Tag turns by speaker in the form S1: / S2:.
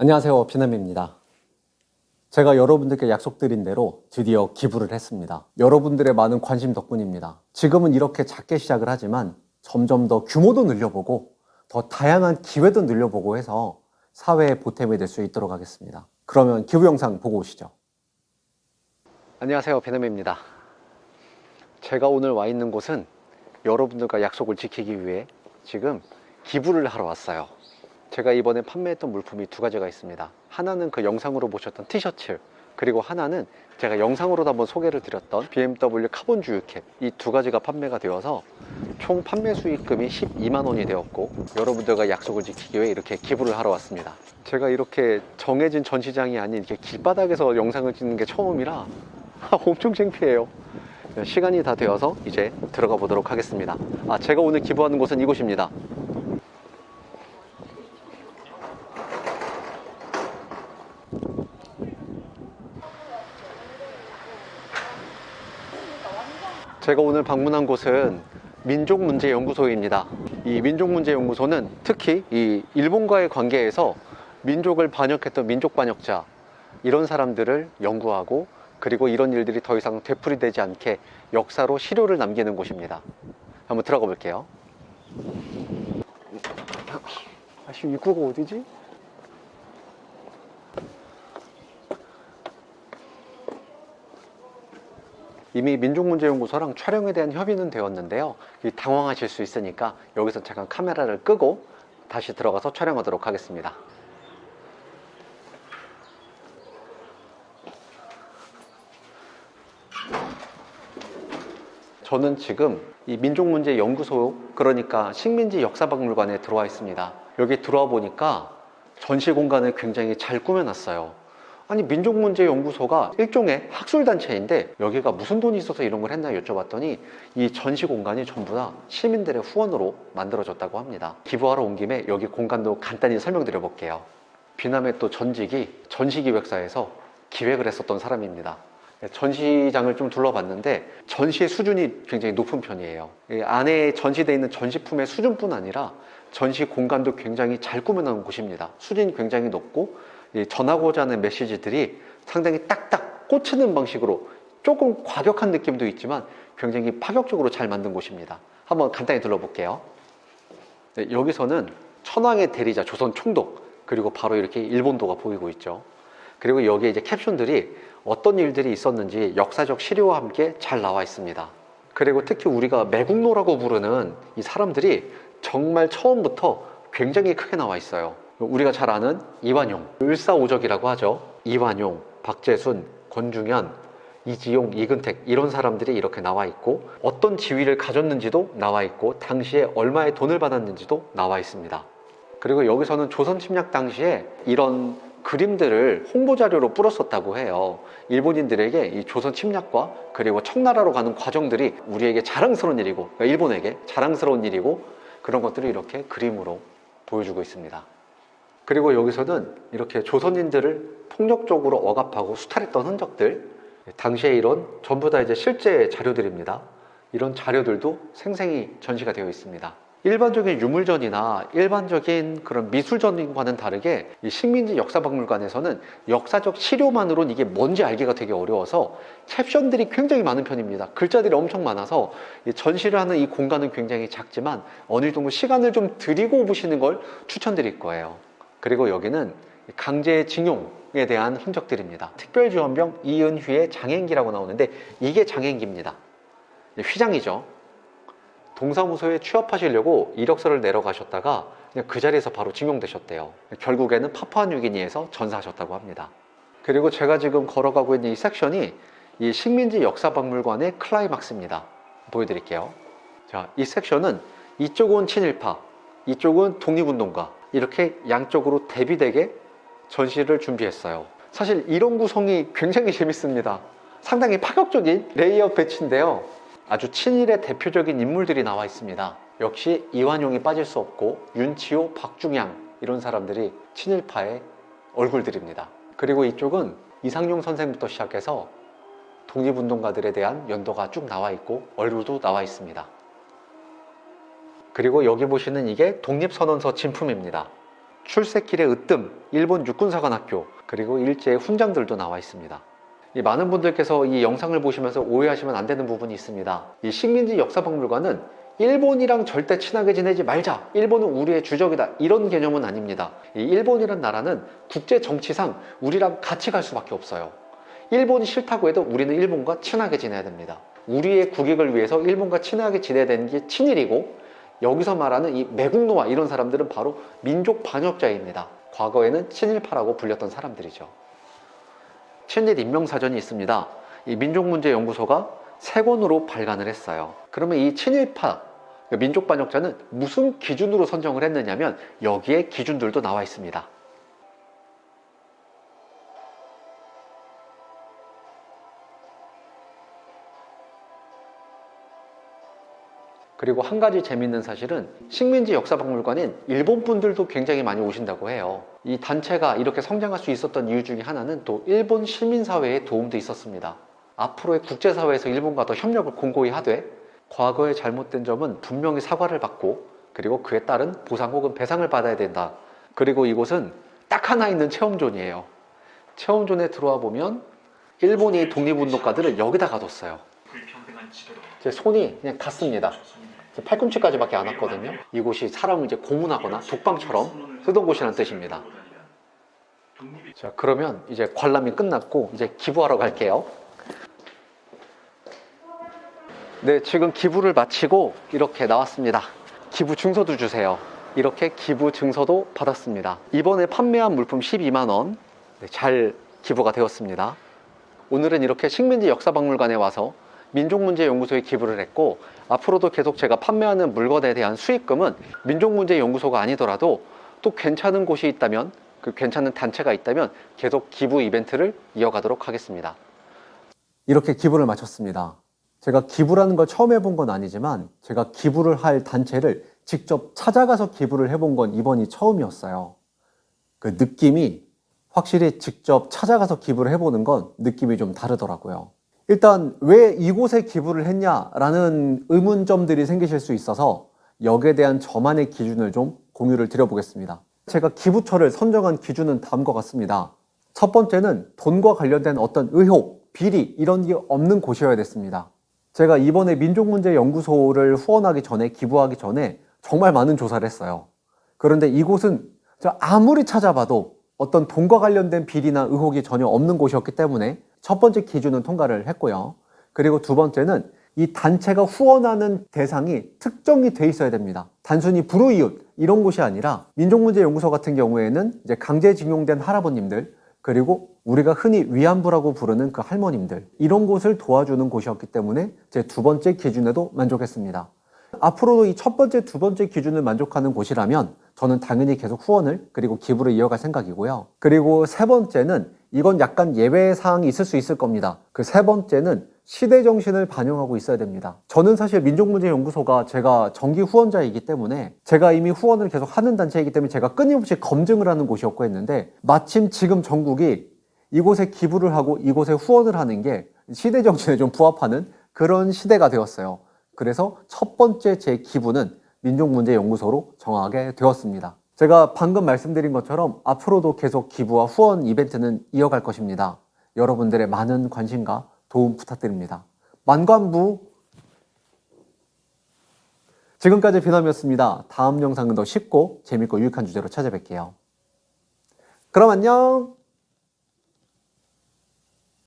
S1: 안녕하세요, 피남입니다. 제가 여러분들께 약속드린 대로 드디어 기부를 했습니다. 여러분들의 많은 관심 덕분입니다. 지금은 이렇게 작게 시작을 하지만 점점 더 규모도 늘려보고 더 다양한 기회도 늘려보고 해서 사회에 보탬이 될 수 있도록 하겠습니다. 그러면 기부 영상 보고 오시죠. 안녕하세요, 피남입니다. 제가 오늘 와 있는 곳은 여러분들과 약속을 지키기 위해 지금 기부를 하러 왔어요. 제가 이번에 판매했던 물품이 두 가지가 있습니다. 하나는 그 영상으로 보셨던 티셔츠, 그리고 하나는 제가 영상으로도 한번 소개를 드렸던 BMW 카본 주유캡, 이 두 가지가 판매가 되어서 총 판매 수익금이 12만 원이 되었고, 여러분들과 약속을 지키기 위해 이렇게 기부를 하러 왔습니다. 제가 이렇게 정해진 전시장이 아닌 이렇게 길바닥에서 영상을 찍는 게 처음이라 엄청 창피해요. 시간이 다 되어서 이제 들어가 보도록 하겠습니다. 제가 오늘 기부하는 곳은 이곳입니다. 제가 오늘 방문한 곳은 민족문제연구소입니다. 이 민족문제연구소는 특히 이 일본과의 관계에서 민족을 반역했던 민족반역자, 이런 사람들을 연구하고, 그리고 이런 일들이 더 이상 되풀이되지 않게 역사로 시료를 남기는 곳입니다. 한번 들어가 볼게요. 입구가 어디지? 이미 민족문제연구소랑 촬영에 대한 협의는 되었는데요. 당황하실 수 있으니까 여기서 잠깐 카메라를 끄고 다시 들어가서 촬영하도록 하겠습니다. 저는 지금 이 민족문제연구소, 그러니까 식민지 역사박물관에 들어와 있습니다. 여기 들어와 보니까 전시 공간을 굉장히 잘 꾸며놨어요. 아니, 민족문제연구소가 일종의 학술단체인데 여기가 무슨 돈이 있어서 이런 걸 했나 여쭤봤더니 이 전시 공간이 전부 다 시민들의 후원으로 만들어졌다고 합니다. 기부하러 온 김에 여기 공간도 간단히 설명드려 볼게요. 비남의 또 전직이 전시기획사에서 기획을 했었던 사람입니다. 전시장을 좀 둘러봤는데 전시의 수준이 굉장히 높은 편이에요. 안에 전시되어 있는 전시품의 수준뿐 아니라 전시 공간도 굉장히 잘 꾸며놓은 곳입니다. 수준이 굉장히 높고 전하고자 하는 메시지들이 상당히 딱딱 꽂히는 방식으로, 조금 과격한 느낌도 있지만 굉장히 파격적으로 잘 만든 곳입니다. 한번 간단히 둘러볼게요. 여기서는 천황의 대리자 조선 총독, 그리고 바로 이렇게 일본도가 보이고 있죠. 그리고 여기에 이제 캡션들이 어떤 일들이 있었는지 역사적 시료와 함께 잘 나와 있습니다. 그리고 특히 우리가 매국노라고 부르는 이 사람들이 정말 처음부터 굉장히 크게 나와 있어요. 우리가 잘 아는 이완용, 을사오적이라고 하죠. 이완용, 박재순, 권중현, 이지용, 이근택, 이런 사람들이 이렇게 나와 있고, 어떤 지위를 가졌는지도 나와 있고, 당시에 얼마의 돈을 받았는지도 나와 있습니다. 그리고 여기서는 조선 침략 당시에 이런 그림들을 홍보자료로 뿌렸었다고 해요. 일본인들에게 이 조선 침략과 그리고 청나라로 가는 과정들이 우리에게 자랑스러운 일이고, 그러니까 일본에게 자랑스러운 일이고, 그런 것들을 이렇게 그림으로 보여주고 있습니다. 그리고 여기서는 이렇게 조선인들을 폭력적으로 억압하고 수탈했던 흔적들, 당시에 이런 전부 다 이제 실제 자료들입니다. 이런 자료들도 생생히 전시가 되어 있습니다. 일반적인 유물전이나 일반적인 그런 미술전과는 다르게 이 식민지 역사박물관에서는 역사적 시료만으로는 이게 뭔지 알기가 되게 어려워서 캡션들이 굉장히 많은 편입니다. 글자들이 엄청 많아서 전시를 하는 이 공간은 굉장히 작지만 어느 정도 시간을 좀 들이고 보시는 걸 추천드릴 거예요. 그리고 여기는 강제징용에 대한 흔적들입니다. 특별지원병 이은휘의 장행기라고 나오는데 이게 장행기입니다. 휘장이죠. 동사무소에 취업하시려고 이력서를 내러 가셨다가 그냥 그 자리에서 바로 징용되셨대요. 결국에는 파푸아뉴기니에서 전사하셨다고 합니다. 그리고 제가 지금 걸어가고 있는 이 섹션이 이 식민지 역사박물관의 클라이막스입니다. 보여드릴게요. 자, 이 섹션은 이쪽은 친일파, 이쪽은 독립운동가, 이렇게 양쪽으로 대비되게 전시를 준비했어요. 사실 이런 구성이 굉장히 재밌습니다. 상당히 파격적인 레이어 배치인데요. 아주 친일의 대표적인 인물들이 나와 있습니다. 역시 이완용이 빠질 수 없고 윤치호, 박중양, 이런 사람들이 친일파의 얼굴들입니다. 그리고 이쪽은 이상용 선생부터 시작해서 독립운동가들에 대한 연도가 쭉 나와 있고 얼굴도 나와 있습니다. 그리고 여기 보시는 이게 독립선언서 진품입니다. 출세길의 으뜸, 일본 육군사관학교, 그리고 일제의 훈장들도 나와 있습니다. 이 많은 분들께서 이 영상을 보시면서 오해하시면 안 되는 부분이 있습니다. 이 식민지 역사박물관은 일본이랑 절대 친하게 지내지 말자, 일본은 우리의 주적이다, 이런 개념은 아닙니다. 이 일본이란 나라는 국제 정치상 우리랑 같이 갈 수밖에 없어요. 일본이 싫다고 해도 우리는 일본과 친하게 지내야 됩니다. 우리의 국익을 위해서 일본과 친하게 지내야 되는 게 친일이고, 여기서 말하는 이 매국노와 이런 사람들은 바로 민족 반역자입니다. 과거에는 친일파라고 불렸던 사람들이죠. 친일 인명사전이 있습니다. 이 민족문제연구소가 3권으로 발간을 했어요. 그러면 이 친일파, 민족 반역자는 무슨 기준으로 선정을 했느냐면 여기에 기준들도 나와 있습니다. 그리고 한 가지 재미있는 사실은 식민지 역사박물관엔 일본 분들도 굉장히 많이 오신다고 해요. 이 단체가 이렇게 성장할 수 있었던 이유 중에 하나는 또 일본 시민사회의 도움도 있었습니다. 앞으로의 국제사회에서 일본과 더 협력을 공고히 하되 과거의 잘못된 점은 분명히 사과를 받고 그리고 그에 따른 보상 혹은 배상을 받아야 된다. 그리고 이곳은 딱 하나 있는 체험존이에요. 체험존에 들어와 보면 일본의 독립운동가들을 여기다 가뒀어요. 제 손이 그냥 닿습니다. 팔꿈치까지밖에 안 왔거든요. 이곳이 사람을 이제 고문하거나 독방처럼 쓰던 곳이라는 뜻입니다. 자, 그러면 이제 관람이 끝났고 이제 기부하러 갈게요. 네, 지금 기부를 마치고 이렇게 나왔습니다. 기부 증서도 주세요. 이렇게 기부 증서도 받았습니다. 이번에 판매한 물품 12만원 잘 기부가 되었습니다. 오늘은 이렇게 식민지 역사박물관에 와서 민족문제연구소에 기부를 했고, 앞으로도 계속 제가 판매하는 물건에 대한 수익금은 민족문제연구소가 아니더라도 또 괜찮은 곳이 있다면, 그 괜찮은 단체가 있다면 계속 기부 이벤트를 이어가도록 하겠습니다. 이렇게 기부를 마쳤습니다. 제가 기부라는 걸 처음 해본 건 아니지만 제가 기부를 할 단체를 직접 찾아가서 기부를 해본 건 이번이 처음이었어요. 그 느낌이 확실히 직접 찾아가서 기부를 해보는 건 느낌이 좀 다르더라고요. 일단 왜 이곳에 기부를 했냐라는 의문점들이 생기실 수 있어서 여기에 대한 저만의 기준을 좀 공유를 드려보겠습니다. 제가 기부처를 선정한 기준은 다음과 같습니다. 첫 번째는 돈과 관련된 어떤 의혹, 비리 이런 게 없는 곳이어야 됐습니다. 제가 이번에 민족문제연구소를 후원하기 전에, 기부하기 전에 정말 많은 조사를 했어요. 그런데 이곳은 아무리 찾아봐도 어떤 돈과 관련된 비리나 의혹이 전혀 없는 곳이었기 때문에 첫 번째 기준은 통과를 했고요. 그리고 두 번째는 이 단체가 후원하는 대상이 특정이 돼 있어야 됩니다. 단순히 불우이웃 이런 곳이 아니라 민족문제연구소 같은 경우에는 이제 강제징용된 할아버님들, 그리고 우리가 흔히 위안부라고 부르는 그 할머님들, 이런 곳을 도와주는 곳이었기 때문에 제 두 번째 기준에도 만족했습니다. 앞으로도 이 첫 번째, 두 번째 기준을 만족하는 곳이라면 저는 당연히 계속 후원을 그리고 기부를 이어갈 생각이고요. 그리고 세 번째는 이건 약간 예외 사항이 있을 수 있을 겁니다. 그 세 번째는 시대 정신을 반영하고 있어야 됩니다. 저는 사실 민족문제연구소가 제가 정기 후원자이기 때문에 제가 이미 후원을 계속 하는 단체이기 때문에 제가 끊임없이 검증을 하는 곳이었고 했는데, 마침 지금 전국이 이곳에 기부를 하고 이곳에 후원을 하는 게 시대 정신에 좀 부합하는 그런 시대가 되었어요. 그래서 첫 번째 제 기부는 민족문제연구소로 정하게 되었습니다. 제가 방금 말씀드린 것처럼 앞으로도 계속 기부와 후원 이벤트는 이어갈 것입니다. 여러분들의 많은 관심과 도움 부탁드립니다. 만관부. 지금까지 비남이었습니다. 다음 영상은 더 쉽고 재밌고 유익한 주제로 찾아뵐게요. 그럼 안녕.